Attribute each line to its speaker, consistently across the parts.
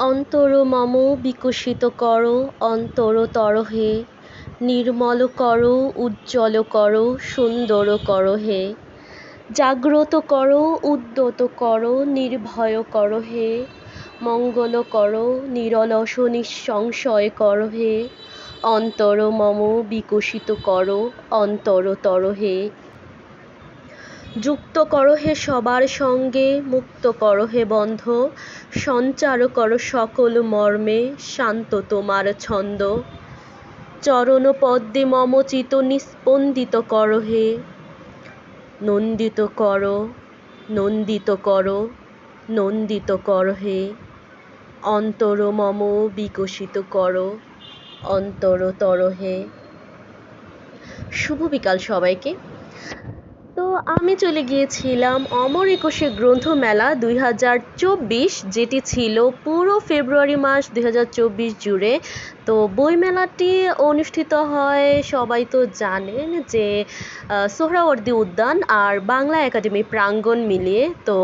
Speaker 1: অন্তর মম বিকশিত কর অন্তরতর হে, নির্মল কর উজ্জ্বল কর সুন্দর কর হে, জাগ্রত কর উদ্যত কর নির্ভয় কর হে, মঙ্গল কর নিরলস নিঃসংশয় কর হে, অন্তর মম বিকশিত কর অন্তরতর হে। যুক্ত করো হে সবার সঙ্গে, মুক্ত করো হে বন্ধ, সঞ্চার করো সকল মর্মে শান্ত তোমার ছন্দ, চরণ পদ্মে মম চিত নিস্পন্দিত করো হে, নন্দিত করো নন্দিত করো নন্দিত করো হে, অন্তর মম বিকশিত করো অন্তরতর হে। শুভ বিকাল সবাইকে। তো আমি চলে গিয়েছিলাম অমর একুশে গ্রন্থমেলা 2024, যেটি ছিল পুরো ফেব্রুয়ারি মাস 2024 জুড়ে। তো বইমেলাটি অনুষ্ঠিত হয় সবাই তো জানেন যে সোহরাওয়ার্দী উদ্যান আর বাংলা একাডেমি প্রাঙ্গণ মিলিয়ে। তো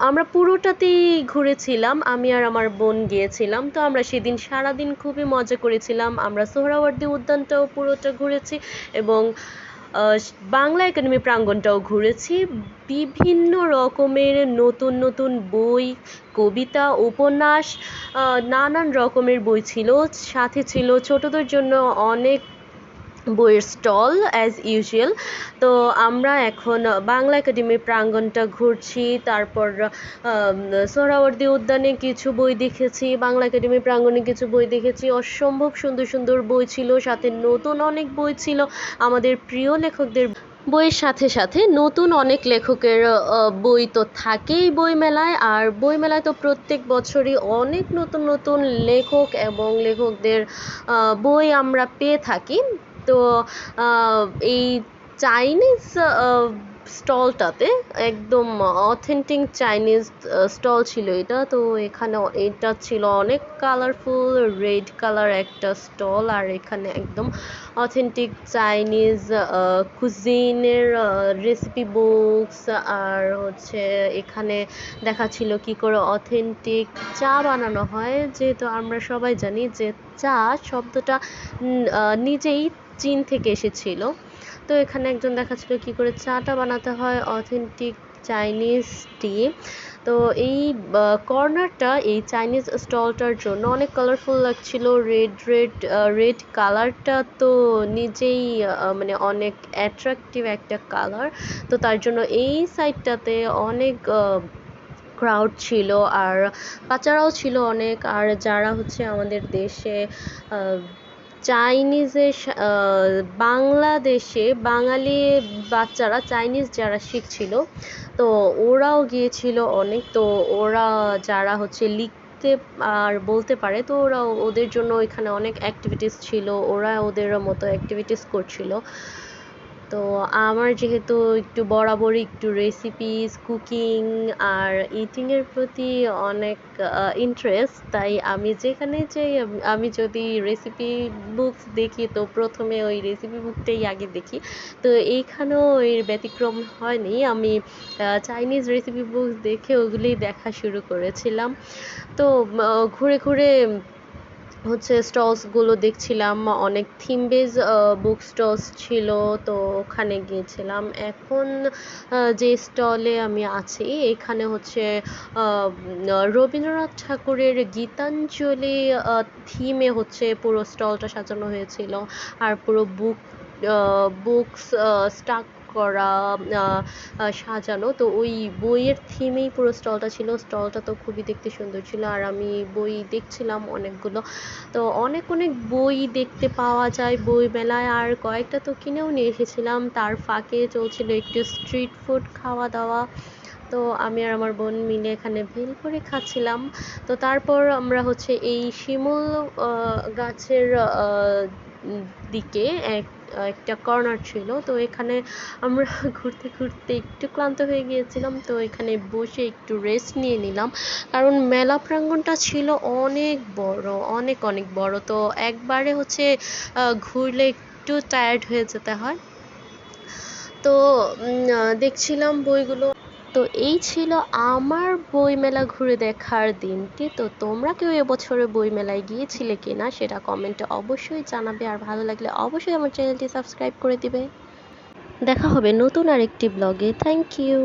Speaker 1: আমরা পুরোটাতেই ঘুরেছিলাম, আমি আর আমার বোন গিয়েছিলাম। তো আমরা সেদিন সারাদিন খুবই মজা করেছিলাম। আমরা সোহরাওয়ার্দী উদ্যানটাও পুরোটা ঘুরেছি এবং বাংলা একাডেমি প্রাঙ্গণটাও ঘুরেছি। বিভিন্ন রকমের নতুন নতুন বই, কবিতা, উপন্যাস, নানান রকমের বই ছিল। সাথে ছিল ছোটদের জন্য অনেক বইয়ের স্টল অ্যাজ ইউজুয়াল। তো আমরা এখন বাংলা একাডেমির প্রাঙ্গণটা ঘুরছি, তারপর সোহরাওয়ার্দী উদ্যানে কিছু বই দেখেছি, বাংলা একাডেমির প্রাঙ্গণে কিছু বই দেখেছি। অসম্ভব সুন্দর সুন্দর বই ছিল, সাথে নতুন অনেক বই ছিল। আমাদের প্রিয় লেখকদের বইয়ের সাথে সাথে নতুন অনেক লেখকের বই তো থাকেই বইমেলায়। আর বইমেলায় তো প্রত্যেক বছরই অনেক নতুন নতুন লেখক এবং লেখকদের বই আমরা পেয়ে থাকি। তো এই চাইনিজ স্টলটাতে একদম অথেন্টিক চাইনিজ স্টল ছিল এটা। তো এখানে এটা ছিল অনেক কালারফুল, রেড কালার একটা স্টল। আর এখানে একদম অথেন্টিক চাইনিজ কুজিনের রেসিপি বুকস, আর হচ্ছে এখানে দেখাচ্ছিল কি করে অথেন্টিক চা বানানো হয়, যেহেতু আমরা সবাই জানি যে চা শব্দটা নিজেই চীন থেকে এসেছিল। তো এখানে একজন দেখাচ্ছিল কি করে চাটা বানাতে হয়, অথেন্টিক চাইনিজ টি। তো এই কর্নারটা এই চাইনিজ স্টলটার জন্য অনেক কালারফুল লাগছিল। রেড কালারটা তো নিজেই মানে অনেক অ্যাট্রাকটিভ একটা কালার। তো তার জন্য এই সাইডটাতে অনেক ক্রাউড ছিল, আর বাচ্চারাও ছিল অনেক। আর যারা হচ্ছে আমাদের দেশে চাইনিজের বাংলাদেশে বাঙালি বাচ্চারা চাইনিজ যারা শিখছিল, তো ওরাও গিয়েছিল অনেক। তো ওরা যারা হচ্ছে লিখতে আর বলতে পারে, তো ওদের জন্য এখানে অনেক অ্যাক্টিভিটিস ছিল, ওরা ওদের মতো অ্যাক্টিভিটিস করছিল। তো আমার যেহেতু একটু বরাবরই একটু রেসিপিস, কুকিং আর ইটিংয়ের প্রতি অনেক ইন্টারেস্ট, তাই আমি যেখানে যাই আমি যদি রেসিপি বুকস দেখি তো প্রথমে ওই রেসিপি বুকটাই আগে দেখি। তো এইখানেও এর ব্যতিক্রম হয়নি, আমি চাইনিজ রেসিপি বুকস দেখে ওগুলোই দেখা শুরু করেছিলাম। তো ঘুরে ঘুরে হচ্ছে স্টলসগুলো দেখছিলাম, অনেক থিম বেজ বুক স্টলস ছিল। তো ওখানে গিয়েছিলাম। এখন যে স্টলে আমি আছি এখানে হচ্ছে রবীন্দ্রনাথ ঠাকুরের গীতাঞ্জলি থিমে হচ্ছে পুরো স্টলটা সাজানো হয়েছিল। আর পুরো বুকস স্টাক করা, সাজানো। তো ওই বইয়ের থিমেই পুরো স্টলটা ছিল। স্টলটা তো খুবই দেখতে সুন্দর ছিল, আর আমি বই দেখছিলাম অনেকগুলো। তো অনেক বই দেখতে পাওয়া যায় বই মেলায়, আর কয়েকটা তো কিনেও নিয়ে এসেছিলাম। তার ফাঁকে চলছিল একটু স্ট্রিট ফুড খাওয়া দাওয়া। তো আমি আর আমার বোন মিলে এখানে ভেলপুরি খাচ্ছিলাম। তো তারপর আমরা হচ্ছে এই শিমুল গাছের দিকে একটা কর্নার ছিল। তো এখানে আমরা ঘুরতে ঘুরতে একটু ক্লান্ত হয়ে গিয়েছিলাম, তো এখানে বসে একটু রেস্ট নিয়ে নিলাম। কারণ মেলা প্রাঙ্গণটা ছিল অনেক বড়, অনেক বড়। তো একবারে হচ্ছে ঘুরলে একটু টায়ার্ড হয়ে যেতে হয়। তো দেখছিলাম বইগুলো। তো এই ছিল আমার বইমেলা ঘুরে দেখার দিনটি। তো তোমরা কেউ এবছরে বইমেলায় গিয়েছিলে কিনা সেটা কমেন্টে অবশ্যই জানাবে, আর ভালো লাগলে অবশ্যই আমার চ্যানেলটি সাবস্ক্রাইব করে দিবে। দেখা হবে নতুন আরেকটি ব্লগে। Thank you.